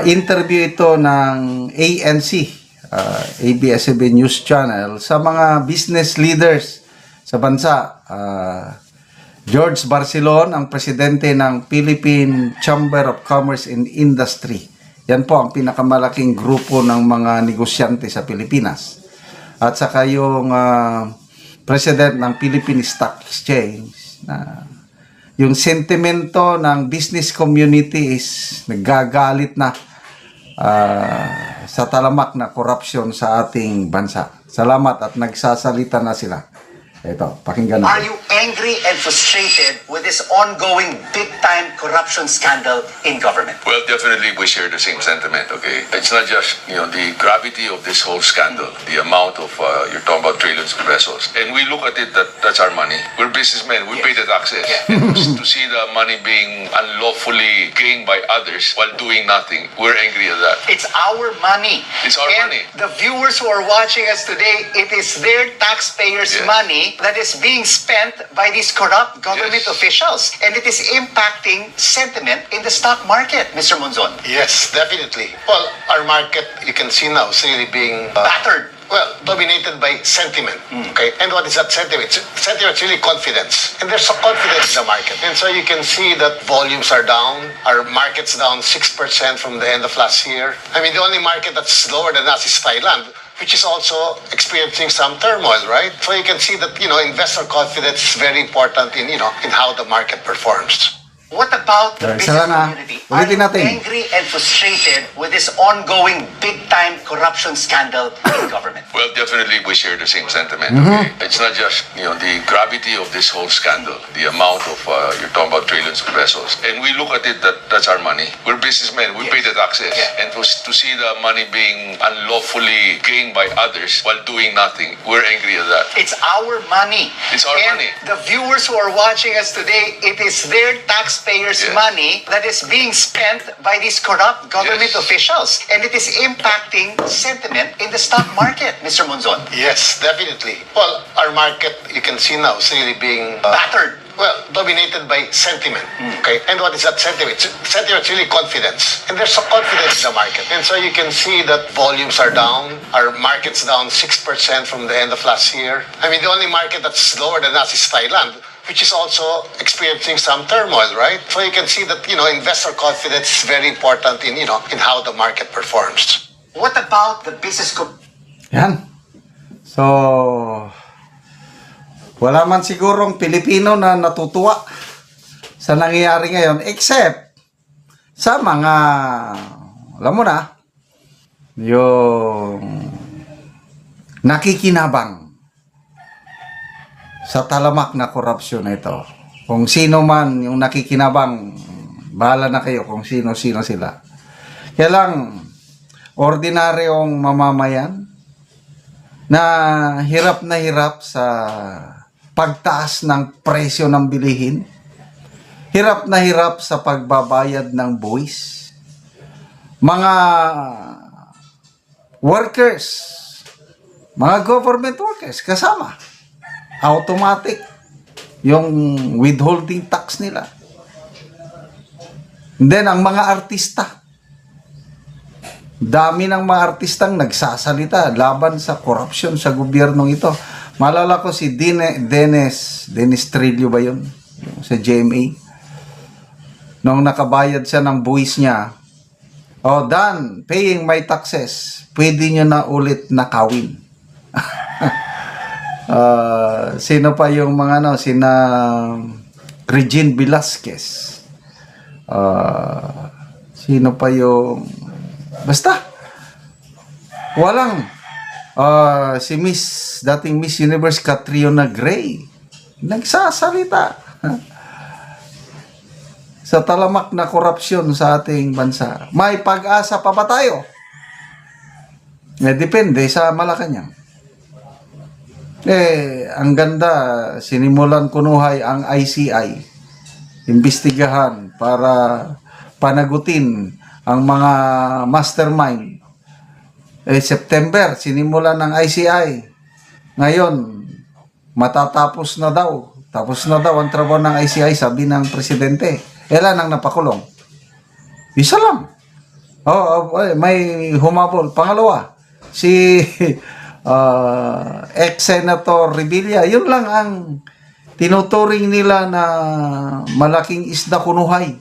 Interview ito ng ANC, ABS-CBN News Channel, sa mga business leaders sa bansa. George Barcelon, ang presidente ng Philippine Chamber of Commerce and Industry. Yan po ang pinakamalaking grupo ng mga negosyante sa Pilipinas. At saka yung president ng Philippine Stock Exchange. Yung sentimento ng business community is nagagalit na sa talamak na korupsyon sa ating bansa. Salamat at nagsasalita na sila. Ito, pakinggan natin. Are you angry and frustrated with this ongoing big-time corruption scandal in government? Well, definitely we share the same sentiment, okay? It's not just, the gravity of this whole scandal, the amount of, you're talking about trillions of pesos. And we look at it that's our money. We're businessmen, we pay the taxes. And to see the money being unlawfully gained by others while doing nothing, we're angry at that. It's our money. It's our and money. The viewers who are watching us today, it is their taxpayers' Yes. money that is being spent by these corrupt government Yes. officials. And it is impacting sentiment in the stock market, Mr. Monzon. Yes, definitely. Well, our market, you can see now, is really being Battered. dominated by sentiment. Okay, and what is that sentiment? Sentiment is really confidence, and there's a confidence in the market, and so you can see that volumes are down. Our market's down 6% from the end of last year. I mean, the only market that's lower than us is Thailand, which is also experiencing some turmoil, right? So you can see that investor confidence is very important in in how the market performs. What about the Isa business lang, community? Are ulitin you natin. angry and frustrated with this ongoing big-time corruption scandal in government? Well, definitely we share the same sentiment, okay? It's not just, the gravity of this whole scandal, the amount of, you're talking about trillions of pesos. And we look at it that's our money. We're businessmen, we pay the taxes. And to see the money being unlawfully gained by others while doing nothing, we're angry at that. It's our money. It's our and money. The viewers who are watching us today, it is their taxpayers' Yes. money that is being spent by these corrupt government Yes. officials. And it is impacting sentiment in the stock market, Mr. Monzon. Yes, definitely. Well, our market, you can see now, is really being Battered. dominated by sentiment. Okay, and what is that sentiment? Sentiment is really confidence, and there's a confidence in the market, and so you can see that volumes are down. Our market's down 6% from the end of last year. I mean, the only market that's lower than us is Thailand, which is also experiencing some turmoil, right? So you can see that investor confidence is very important in in how the market performs. What about the business Yan. So, wala man sigurong Pilipino na natutuwa sa nangyayari ngayon except sa mga, alam mo na, yung nakikinabang sa talamak na korupsyon na ito. Kung sino man yung nakikinabang, bahala na kayo kung sino-sino sila. Kaya lang, ordinaryong mamamayan na hirap sa pagtaas ng presyo ng bilihin, hirap sa pagbabayad ng buwis, mga workers, mga government workers kasama, automatic yung withholding tax nila. And then ang mga artista, dami ng mga artistang nagsasalita laban sa korupsyon sa gobyernong ito. Malala ko si Dennis Trillo ba yun? Yung sa GMA. Nung nakabayad siya ng buwis niya, done paying my taxes, pwede nyo na ulit nakawin. Sino pa yung mga sina Regine Velasquez, sino pa yung basta walang si dating Miss Universe Catriona Gray nagsasalita sa talamak na korupsyon sa ating bansa. May pag-asa pa ba tayo? Depende sa Malacanang. Ang ganda, sinimulan kunuhay ang ICI, imbestigahan para panagutin ang mga mastermind. September, sinimulan ng ICI. Ngayon, matatapos na daw. Tapos na daw ang trabaho ng ICI, sabi ng presidente. Ilan ang napakulong? Isa lang. May humabol. Pangalawa, si ex-Senator Revilla. Yun lang ang tinuturing nila na malaking isda kunuhay.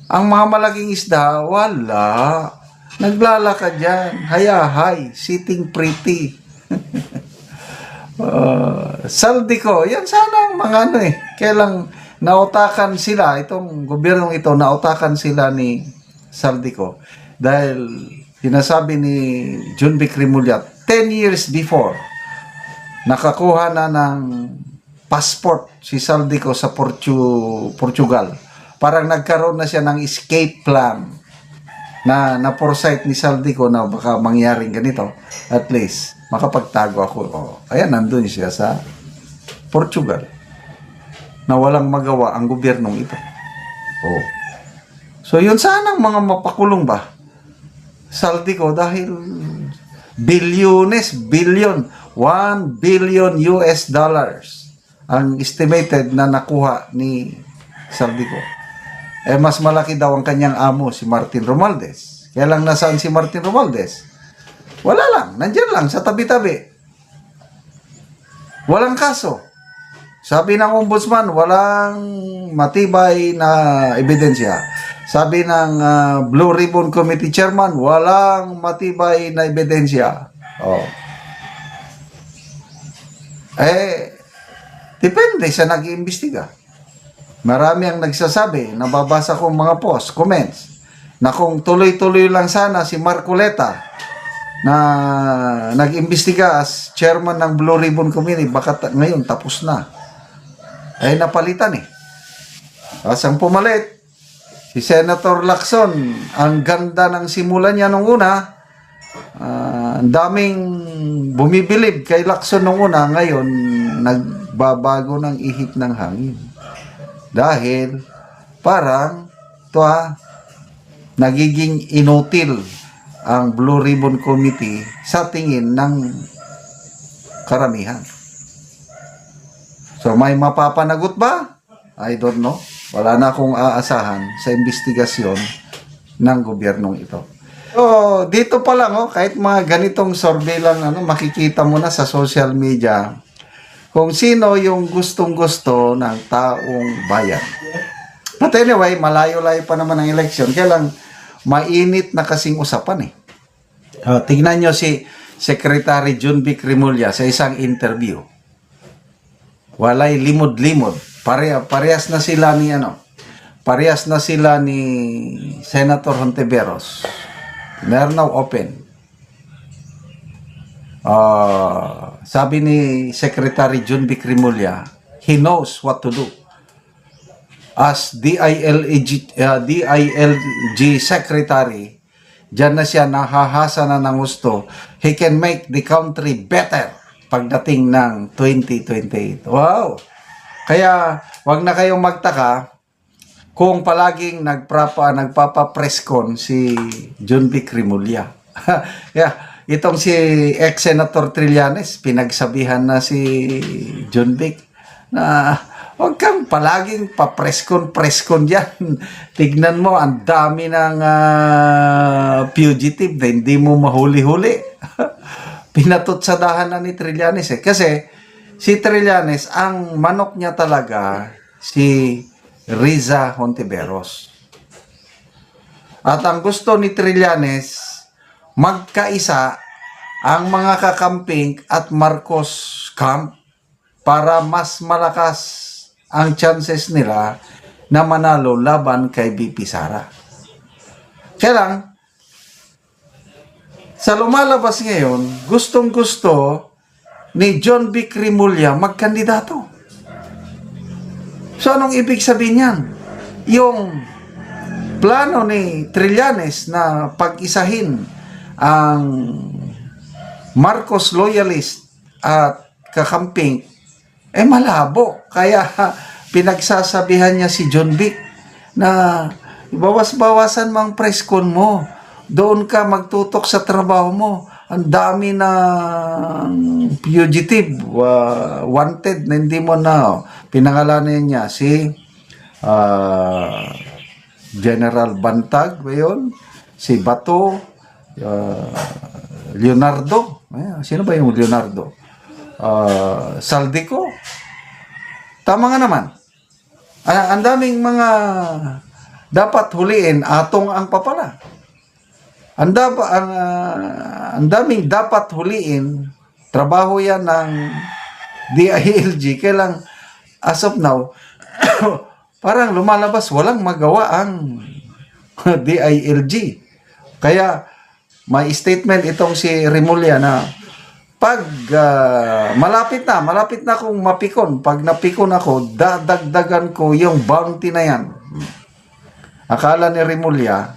Ang mga malaking isda, wala. Naglalakad yan. Hayahay. Sitting pretty. Saldico. Yan sana ang mga kailang nautakan sila, itong gobyernong ito, nautakan sila ni Saldico. Dahil sinasabi ni John Vic Remulla, 10 years before, nakakuha na ng passport si Saldico sa Portugal. Parang nagkaroon na siya ng escape plan na foresight ni Saldico na baka mangyaring ganito. At least, makapagtago ako. Ayan, nandun siya sa Portugal na walang magawa ang gobyernong ito. So, yun sana ang mga mapakulong ba? Saldico dahil billion, 1 billion US dollars ang estimated na nakuha ni Saldico. Mas malaki daw ang kanyang amo, si Martin Romualdez. Kaya lang nasaan si Martin Romualdez? Wala lang, nandyan lang sa tabi-tabi. Walang kaso. Sabi ng ombudsman, walang matibay na ebidensya. Sabi ng Blue Ribbon Committee Chairman, walang matibay na ebidensya. Depende sa nag-iimbestiga. Marami ang nagsasabi, nababasa kong mga post, comments, na kung tuloy-tuloy lang sana si Marcoleta na nag-imbestiga as chairman ng Blue Ribbon Committee, baka ngayon tapos na. Napalitan Asang pumalit, si Senator Lacson, ang ganda ng simula niya nung una, ang daming bumibilib kay Lacson nung una, ngayon nagbabago ng ihip ng hangin. Dahil parang nagiging inutil ang Blue Ribbon Committee sa tingin ng karamihan. So, may mapapanagot ba? I don't know. Wala na akong aasahan sa investigasyon ng gobyernong ito. So, dito pa lang, kahit mga ganitong survey lang, makikita mo na sa social media kung sino yung gustong-gusto ng taong bayan. But anyway, malayo-layo pa naman ang election. Kaya lang, mainit na kasing usapan tingnan nyo si Secretary John Vic Remulla sa isang interview. Walay limod-limod. Parehas na sila ni Senator Hontiveros. They're now open. Sabi ni Secretary John Vic Remulla, he knows what to do. As DILG Secretary, dyan na siya nahahasa na ng gusto. He can make the country better pagdating ng 2028. Wow! Kaya, wag na kayong magtaka kung palaging nagpapa-presscon si John Vic Remulla. Kaya, itong si ex-Senator Trillanes, pinagsabihan na si John Vic na wag kang palaging pa-presscon dyan. Tignan mo, ang dami ng fugitive na hindi mo mahuli-huli. Pinatutsadahan na ni Trillanes Kasi si Trillanes, ang manok niya talaga si Riza Hontiveros. At ang gusto ni Trillanes, magkaisa ang mga kakamping at Marcos camp para mas malakas ang chances nila na manalo laban kay BP Sara. Kaya lang, sa lumalabas ngayon, gustong-gusto ni John Vic Remulla magkandidato. So, anong ibig sabihin yan? Yung plano ni Trillanes na pag-isahin ang Marcos loyalist at kakamping, malabo. Kaya pinagsasabihan niya si John Vic na bawas-bawasan mang preskon mo. Doon ka magtutok sa trabaho mo. Ang dami na fugitive, wanted na hindi mo na. Pinangalanan niya si General Bantag ba yun? si Bato, Leonardo. Sino ba yung Leonardo? Saldico. Tama nga naman. Ang daming mga dapat huliin, Atong Ang papala. Ang daming dapat huliin, trabaho yan ng DILG. Kailang, as of now, parang lumalabas, walang magawa ang DILG. Kaya, may statement itong si Remulla na pag malapit na akong mapikon, pag napikon ako, dadagdagan ko yung bounty na yan. Akala ni Remulla,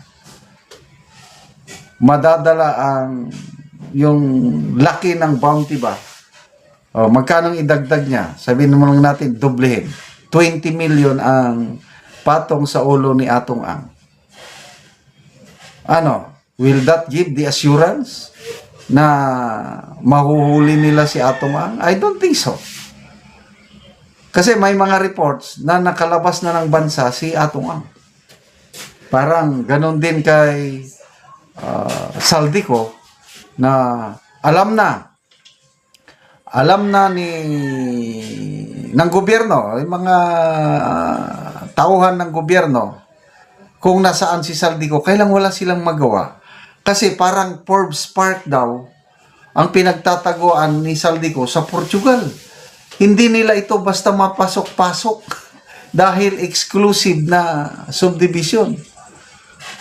madadala ang yung laki ng bounty ba? Magkano idagdag niya? Sabihin naman lang natin, doblehin. 20 million ang patong sa ulo ni Atong Ang. Will that give the assurance na mahuhuli nila si Atong Ang? I don't think so. Kasi may mga reports na nakalabas na ng bansa si Atong Ang. Parang ganon din kay Saldico na alam na ng gobyerno, yung mga tauhan ng gobyerno kung nasaan si Saldico, kailang wala silang magawa. Kasi parang Forbes Park daw ang pinagtataguan ni Saldico sa Portugal. Hindi nila ito basta mapasok-pasok dahil exclusive na subdivision.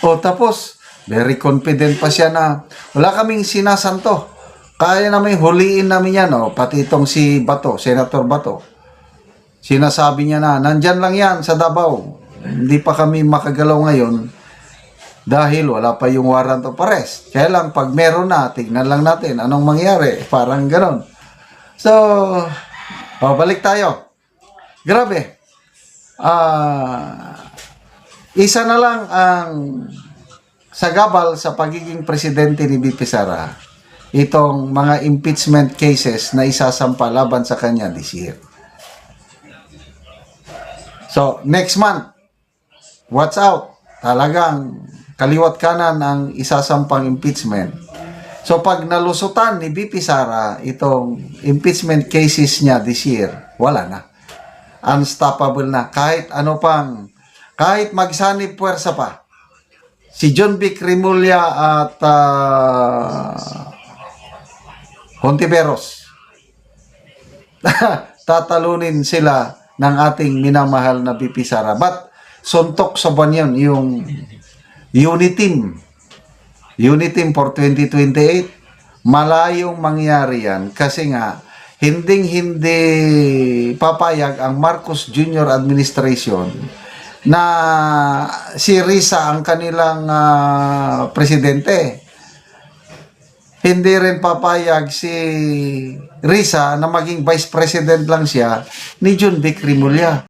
Tapos, very confident pa siya na wala kaming sinasanto. Kaya namin huliin namin yan. Pati itong si Bato, Senator Bato. Sinasabi niya na, nandyan lang yan sa Davao. Hindi pa kami makagalaw ngayon dahil wala pa yung warrant of arrest. Kaya lang, pag meron na, tignan lang natin anong mangyari. Parang ganon. So, balik tayo. Grabe. Isa na lang ang sagabal sa pagiging presidente ni BP Sara, itong mga impeachment cases na isasampa laban sa kanya this year. So, next month, watch out. Talagang kaliwat kanan ang isasampang impeachment. So, pag nalusutan ni BP Sara itong impeachment cases niya this year, wala na. Unstoppable na. Kahit magsanib puwersa pa. Si John Vic Remulla at Hontiveros. Tatalunin sila ng ating minamahal na BP Sara. But suntok sa buwan yun, yung Uniteam for 2028, malayong mangyari yan kasi nga hindi papayag ang Marcos Jr. administration na si Risa ang kanilang presidente. Hindi rin papayag si Risa na maging vice president lang siya ni John Vic Remulla.